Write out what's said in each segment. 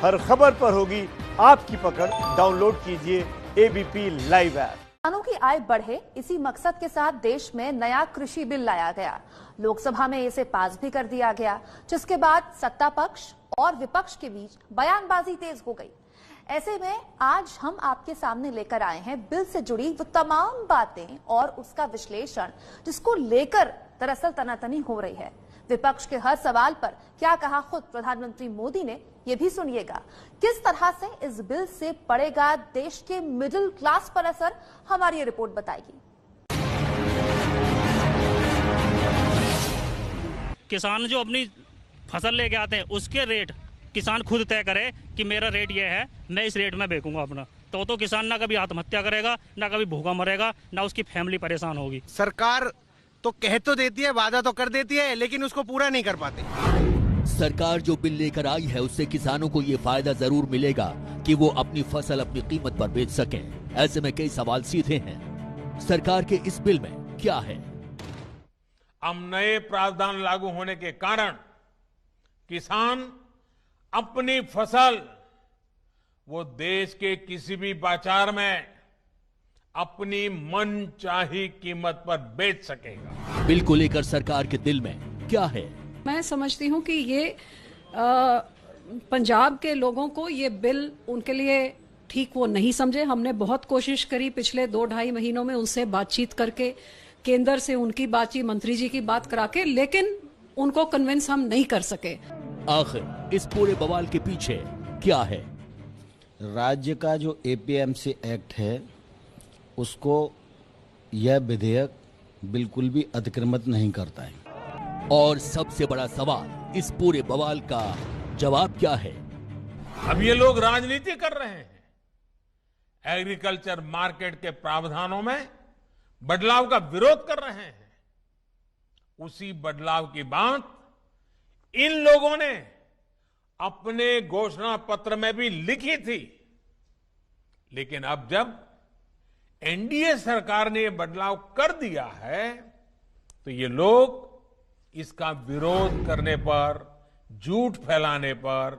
हर खबर पर होगी आपकी पकड़। डाउनलोड कीजिए एबीपी लाइव ऐप। किसानों की आय बढ़े, इसी मकसद के साथ देश में नया कृषि बिल लाया गया। लोकसभा में इसे पास भी कर दिया गया, जिसके बाद सत्ता पक्ष और विपक्ष के बीच बयानबाजी तेज हो गई। ऐसे में आज हम आपके सामने लेकर आए हैं बिल से जुड़ी वो तमाम बातें और उसका विश्लेषण, जिसको लेकर दरअसल तनातनी हो रही है। विपक्ष के हर सवाल पर क्या कहा खुद प्रधानमंत्री मोदी ने, ये भी सुनिएगा। किस तरह से इस बिल से पड़ेगा देश के मिडिल क्लास पर असर, हमारी ये रिपोर्ट बताएगी। किसान जो अपनी फसल लेके आते हैं उसके रेट किसान खुद तय करे कि मेरा रेट ये है, मैं इस रेट में बेचूंगा अपना। तो किसान ना कभी आत्महत्या करेगा, ना कभी भूखा मरेगा, ना उसकी फैमिली परेशान होगी। सरकार तो कह तो देती है, वादा तो कर देती है, लेकिन उसको पूरा नहीं कर पाते। सरकार जो बिल लेकर आई है उससे किसानों को ये फायदा जरूर मिलेगा कि वो अपनी फसल अपनी कीमत पर बेच सकें। ऐसे में कई सवाल सीधे हैं, सरकार के इस बिल में क्या है? अब नए प्रावधान लागू होने के कारण किसान अपनी फसल वो देश के किसी भी बाजार में अपनी मनचाही कीमत पर बेच सकेगा। बिल को लेकर सरकार के दिल में क्या है? मैं समझती हूँ कि ये पंजाब के लोगों को ये बिल उनके लिए ठीक वो नहीं समझे। हमने बहुत कोशिश करी पिछले 2-2.5 महीनों में उनसे बातचीत करके, केंद्र से उनकी बातचीत, मंत्री जी की बात करा के, लेकिन उनको कन्विंस हम नहीं कर सके। आखिर इस पूरे बवाल के पीछे क्या है? राज्य का जो एपीएमसी एक्ट है उसको यह विधेयक बिल्कुल भी अतिक्रमित नहीं करता है। और सबसे बड़ा सवाल, इस पूरे बवाल का जवाब क्या है? अब ये लोग राजनीति कर रहे हैं। एग्रीकल्चर मार्केट के प्रावधानों में बदलाव का विरोध कर रहे हैं। उसी बदलाव की बात इन लोगों ने अपने घोषणा पत्र में भी लिखी थी, लेकिन अब जब एनडीए सरकार ने यह बदलाव कर दिया है तो ये लोग इसका विरोध करने पर, झूठ फैलाने पर,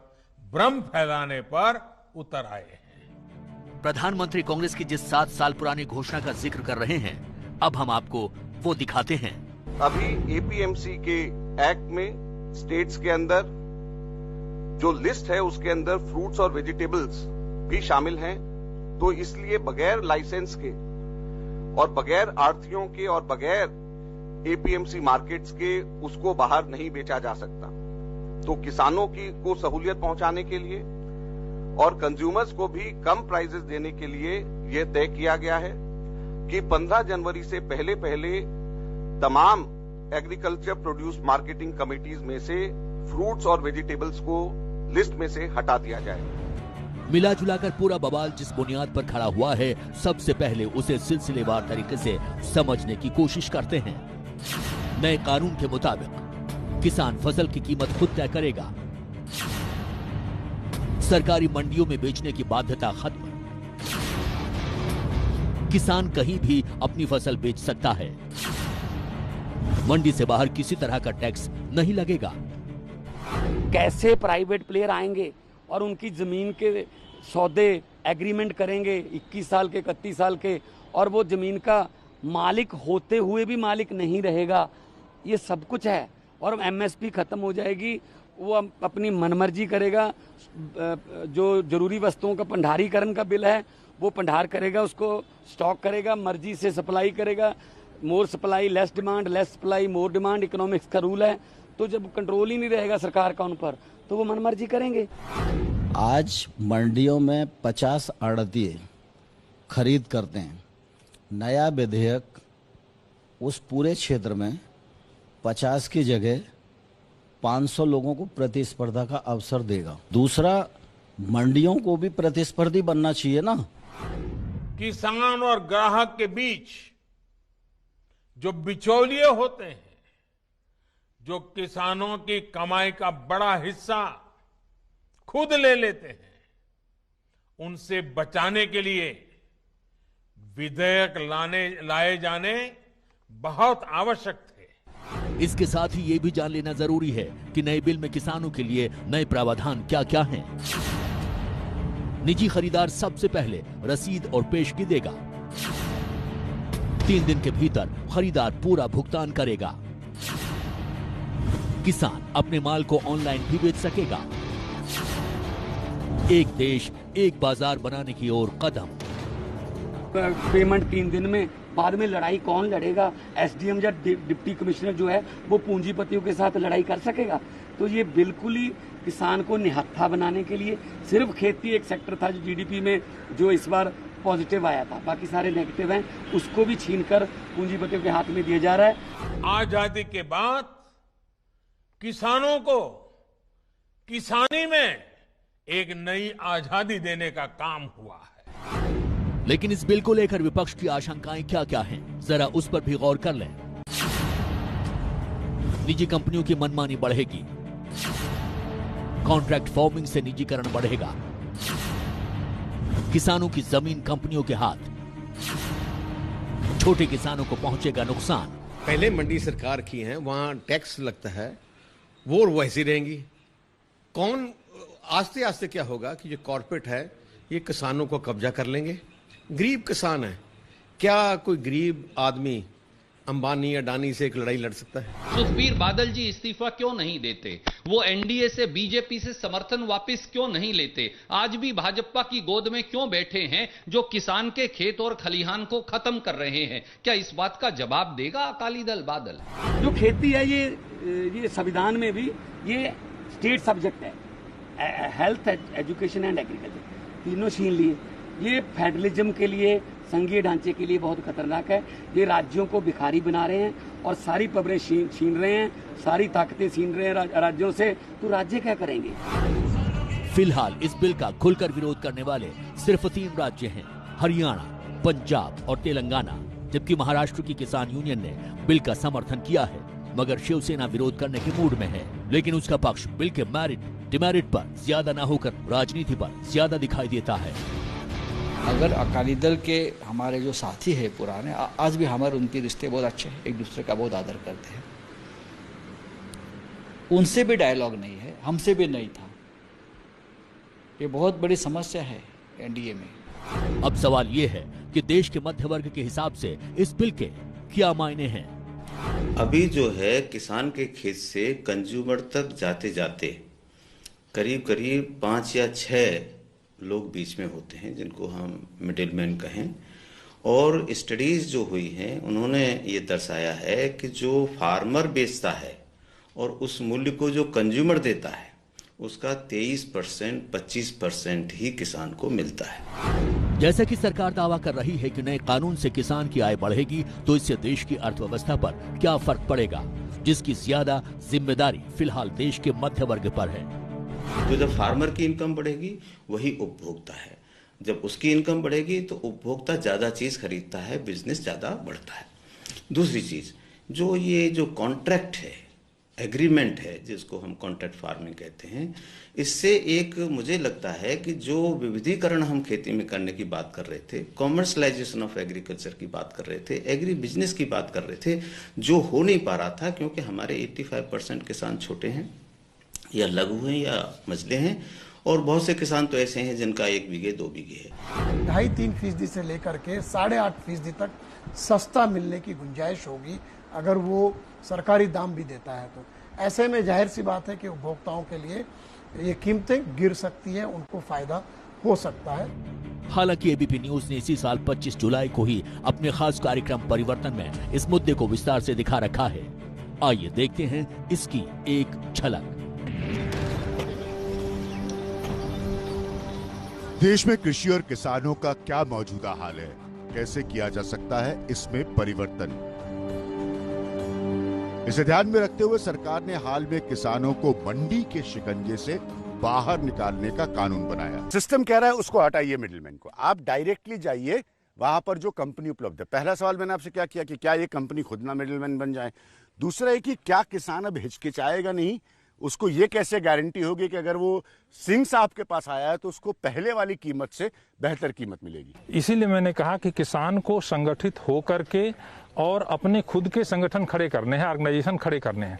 भ्रम फैलाने पर उतर आए हैं। प्रधानमंत्री कांग्रेस की जिस 7 साल पुरानी घोषणा का जिक्र कर रहे हैं, अब हम आपको वो दिखाते हैं। अभी एपीएमसी के एक्ट में स्टेट्स के अंदर जो लिस्ट है उसके अंदर फ्रूट्स और वेजिटेबल्स भी शामिल हैं, तो इसलिए बगैर लाइसेंस के और बगैर आढ़तियों के और बगैर एपीएमसी मार्केट्स के उसको बाहर नहीं बेचा जा सकता। तो किसानों को सहूलियत पहुंचाने के लिए और कंज्यूमर्स को भी कम प्राइसेस देने के लिए यह तय किया गया है कि 15 जनवरी से पहले तमाम एग्रीकल्चर प्रोड्यूस मार्केटिंग कमिटीज में से फ्रूट्स और वेजिटेबल्स को लिस्ट में से हटा दिया जाएगा। मिला जुलाकर पूरा बवाल जिस बुनियाद पर खड़ा हुआ है, सबसे पहले उसे सिलसिलेवार तरीके से समझने की कोशिश करते हैं। नए कानून के मुताबिक किसान फसल की कीमत खुद तय करेगा। सरकारी मंडियों में बेचने की बाध्यता खत्म। किसान कहीं भी अपनी फसल बेच सकता है। मंडी से बाहर किसी तरह का टैक्स नहीं लगेगा। कैसे प्राइवेट प्लेयर आएंगे और उनकी जमीन के सौदे एग्रीमेंट करेंगे 21 साल के, 31 साल के, और वो जमीन का मालिक होते हुए भी मालिक नहीं रहेगा। ये सब कुछ है और एमएसपी खत्म हो जाएगी। वो अपनी मनमर्जी करेगा। जो जरूरी वस्तुओं का भंडारीकरण का बिल है वो भंडार करेगा, उसको स्टॉक करेगा, मर्जी से सप्लाई करेगा। More supply less demand, less supply more demand, economics का रूल है। तो जब कंट्रोल ही नहीं रहेगा सरकार का उन पर, तो वो मनमर्जी करेंगे। आज मंडियों में 50 आढ़तिये खरीद करते हैं। नया विधेयक उस पूरे क्षेत्र में 50 की जगह 500 लोगों को प्रतिस्पर्धा का अवसर देगा। दूसरा, मंडियों को भी प्रतिस्पर्धी बनना चाहिए ना। किसान और ग्राहक के बीच जो बिचौलिए होते हैं, जो किसानों की कमाई का बड़ा हिस्सा खुद ले लेते हैं, उनसे बचाने के लिए विधेयक लाए जाने बहुत आवश्यक थे। इसके साथ ही ये भी जान लेना जरूरी है कि नए बिल में किसानों के लिए नए प्रावधान क्या क्या हैं। निजी खरीदार सबसे पहले रसीद और पेशगी देगा। 3 दिन के भीतर खरीदार पूरा भुगतान करेगा। किसान अपने माल को ऑनलाइन भी बेच सकेगा। एक देश एक बाजार बनाने की ओर कदम। पेमेंट 3 दिन में, बाद में लड़ाई कौन लड़ेगा? एसडीएम या डिप्टी कमिश्नर जो है वो पूंजीपतियों के साथ लड़ाई कर सकेगा? तो ये बिल्कुल ही किसान को निहत्था बनाने के लिए, सिर्फ खेती एक सेक्टर था जो जीडीपी में जो इस बार पॉजिटिव आया था, बाकी सारे नेगेटिव हैं, उसको भी छीनकर पूंजीपतियों के हाथ में दिया जा रहा है। आजादी के बाद किसानों को किसानी में एक नई आजादी देने का काम हुआ है। लेकिन इस बिल को लेकर विपक्ष की आशंकाएं क्या क्या हैं, जरा उस पर भी गौर कर लें। निजी कंपनियों की मनमानी बढ़ेगी, कॉन्ट्रैक्ट फार्मिंग से निजीकरण बढ़ेगा, किसानों की जमीन कंपनियों के हाथ, छोटे किसानों को पहुंचेगा नुकसान। पहले मंडी सरकार की है, वहां टैक्स लगता है, वो वैसी रहेंगी। कौन आस्ते आस्ते क्या होगा कि जो कॉर्पोरेट है ये किसानों को कब्जा कर लेंगे। गरीब किसान है, क्या कोई गरीब आदमी अंबानी अडानी से एक लड़ाई लड़ सकता है? सुखबीर बादल जी इस्तीफा क्यों नहीं देते? वो एनडीए से, बीजेपी से समर्थन वापस क्यों नहीं लेते? आज भी भाजपा की गोद में क्यों बैठे हैं जो किसान के खेत और खलिहान को खत्म कर रहे हैं? क्या इस बात का जवाब देगा अकाली दल बादल? जो खेती है ये संविधान में भी ये स्टेट सब्जेक्ट है। हेल्थ, एजुकेशन एंड एग्रीकल्चर तीनों छीन लिए। ये फेडरलिज्म के लिए, संघीय ढांचे के लिए बहुत खतरनाक है। ये राज्यों को भिखारी बना रहे हैं और सारी पबरें छीन रहे हैं, सारी ताकतें छीन रहे हैं राज्यों से। तो राज्य क्या करेंगे? फिलहाल इस बिल का खुलकर विरोध करने वाले सिर्फ 3 राज्य हैं, हरियाणा, पंजाब और तेलंगाना। जबकि महाराष्ट्र की किसान यूनियन ने बिल का समर्थन किया है, मगर शिवसेना विरोध करने के मूड में है। लेकिन उसका पक्ष बिल के मेरिट डिमेरिट पर ज्यादा न होकर राजनीति पर ज्यादा दिखाई देता है। अगर अकाली दल के हमारे जो साथी है पुराने, आज भी हमारे उनके रिश्ते बहुत अच्छे हैं, एक दूसरे का बहुत आदर करते हैं। उनसे भी डायलॉग नहीं है, हमसे भी नहीं था। ये बहुत बड़ी समस्या है एनडीए में। अब सवाल ये है कि देश के मध्य वर्ग के हिसाब से इस बिल के क्या मायने हैं? अभी जो है किसान के खेत से कंज्यूमर तक जाते जाते करीब करीब 5 या 6 लोग बीच में होते हैं, जिनको हम मिडिलमैन कहें। और स्टडीज जो हुई हैं उन्होंने ये दर्शाया है कि जो फार्मर बेचता है और उस मूल्य को जो कंज्यूमर देता है उसका 23%, 25% ही किसान को मिलता है। जैसा कि सरकार दावा कर रही है कि नए कानून से किसान की आय बढ़ेगी, तो इससे देश की अर्थव्यवस्था पर क्या फर्क पड़ेगा, जिसकी ज्यादा जिम्मेदारी फिलहाल देश के मध्य वर्ग पर है। तो जब फार्मर की इनकम बढ़ेगी वही उपभोक्ता है, जब उसकी इनकम बढ़ेगी तो उपभोक्ता ज्यादा चीज खरीदता है, बिजनेस ज्यादा बढ़ता है। दूसरी चीज, जो ये जो कॉन्ट्रैक्ट है, एग्रीमेंट है, जिसको हम कॉन्ट्रैक्ट फार्मिंग कहते हैं, इससे एक मुझे लगता है कि जो विविधीकरण हम खेती में करने की बात कर रहे थे, कॉमर्शलाइजेशन ऑफ एग्रीकल्चर की बात कर रहे थे, एग्री बिजनेस की बात कर रहे थे, जो हो नहीं पा रहा था क्योंकि हमारे 85% किसान छोटे हैं या लघु हैं या मझले हैं, और बहुत से किसान तो ऐसे हैं जिनका 1 बीघे 2 बीघे है। 2.5-3% से लेकर के 8.5% तक सस्ता मिलने की गुंजाइश होगी अगर वो सरकारी दाम भी देता है। तो ऐसे में जाहिर सी बात है कि उपभोक्ताओं के लिए ये कीमतें गिर सकती है, उनको फायदा हो सकता है। हालांकि एबीपी न्यूज ने इसी साल 25 जुलाई को ही अपने खास कार्यक्रम परिवर्तन में इस मुद्दे को विस्तार से दिखा रखा है। आइए देखते हैं इसकी एक झलक। देश में कृषि और किसानों का क्या मौजूदा हाल है, कैसे किया जा सकता है इसमें परिवर्तन, इसे ध्यान में रखते हुए सरकार ने हाल में किसानों को मंडी के शिकंजे से बाहर निकालने का कानून बनाया। सिस्टम कह रहा है उसको हटाइए, मिडिलमैन को, आप डायरेक्टली जाइए वहां पर जो कंपनी उपलब्ध है। पहला सवाल मैंने आपसे क्या किया कि क्या ये कंपनी खुद ना मिडिलमैन बन जाए। दूसरा है कि क्या किसान अब हिचकिचाएगा नहीं, उसको ये कैसे गारंटी होगी कि अगर वो सिंह साहब के पास आया है तो उसको पहले वाली कीमत से बेहतर कीमत मिलेगी। इसीलिए मैंने कहा कि किसान को संगठित होकर के और अपने खुद के संगठन खड़े करने हैं, ऑर्गेनाइजेशन खड़े करने हैं।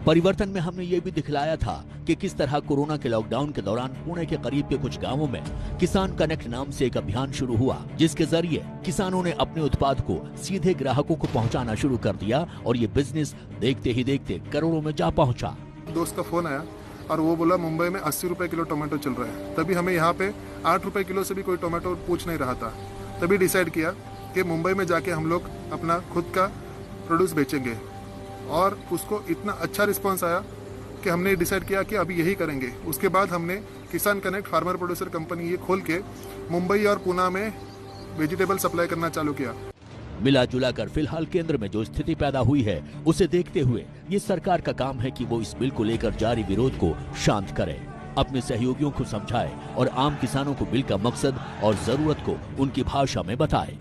परिवर्तन में हमने ये भी दिखलाया था कि किस तरह कोरोना के लॉकडाउन के दौरान पुणे के करीब के कुछ गांवों में किसान कनेक्ट नाम से एक अभियान शुरू हुआ, जिसके जरिए किसानों ने अपने उत्पाद को सीधे ग्राहकों को पहुंचाना शुरू कर दिया और ये बिजनेस देखते ही देखते करोड़ों में जा पहुंचा। दोस्त का फोन आया और वो बोला मुंबई में 80 रुपए किलो टोमेटो चल रहा है। तभी हमें यहाँ पे 8 रुपए किलो से भी कोई टोमेटो पूछ नहीं रहा था। तभी डिसाइड किया कि मुंबई में जाके हम लोग अपना खुद का प्रोड्यूस बेचेंगे और उसको इतना अच्छा रिस्पांस आया कि हमने डिसाइड किया कि अभी यही करेंगे। उसके बाद हमने किसान कनेक्ट फार्मर प्रोड्यूसर कंपनी ये खोल के मुंबई और पुणे में वेजिटेबल सप्लाई करना चालू किया। मिला जुला कर फिलहाल केंद्र में जो स्थिति पैदा हुई है उसे देखते हुए ये सरकार का काम है कि वो इस बिल को लेकर जारी विरोध को शांत करे, अपने सहयोगियों को समझाए और आम किसानों को बिल का मकसद और जरूरत को उनकी भाषा में बताए।